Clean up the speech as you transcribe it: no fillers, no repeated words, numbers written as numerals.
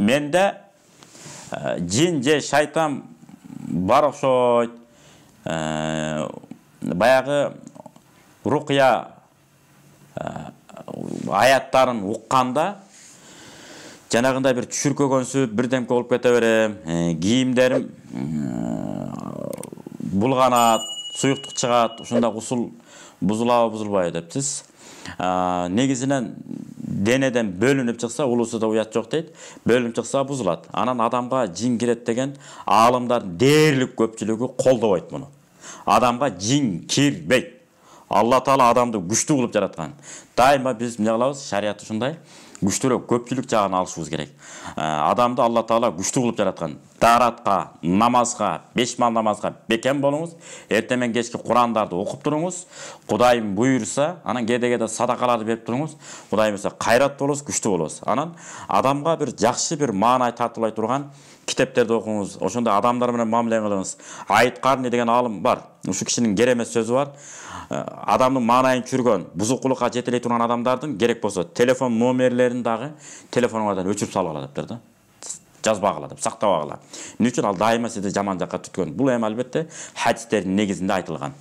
менде жин же шайтан бар окшойт. Баягы рукия аяттарын укканда жанагындай бир түшүркөгөнсүп бирдемке болуп кете берем. Кийимдерим булганат, суюктук чыгат. Ушунда усул бузулабы бузулбайбы депсиз. Негизинен денеден бөлүнүп чыкса, улусуда уят жок дейт. Бөлүнүп чыкса бузулат. Анан адамга жин кирет деген аалымдардын дээрлик көпчүлүгү колдобойт муну. Адамга жин кирбейт. Алла Таала адамды күчтүү кылып жараткан. Дайыма биз эмне кылабыз? Шарият ушундай. Күчтүүрөөк көпчүлүк жагын алышыбыз керек. Адамды Алла Таала күчтүү кылып жараткан. Даратка, намазга, 5 мал намазга бекем болуңуз. Эртемен кечки Курандарды окуп туруңуз. Кудайым буйрса, анан кеде садакаларды берип туруңуз. Кудайым буйрса кайрат болосуз, күчтүү болосуз. Анан адамга бир жакшы бир маанай тартуулай турган китептерди окуңуз. Ошондой адамдар менен мамиле кылыңыз. Айт Карни деген алым бар. Ушу кишинин керемет сөзү бар. Адамдын маанайын түшүргөн, бузукулукка жетелей турган адамдардын керек болсо телефон номерлерин дагы телефонуңардан өчүрүп салгыла дептир да. Жазбагыла деп, сактабагыла. Эмне үчүн ал дайыма сизди жаман жакка түткөн. Бул эми албетте хадистердин негизинде айтылган.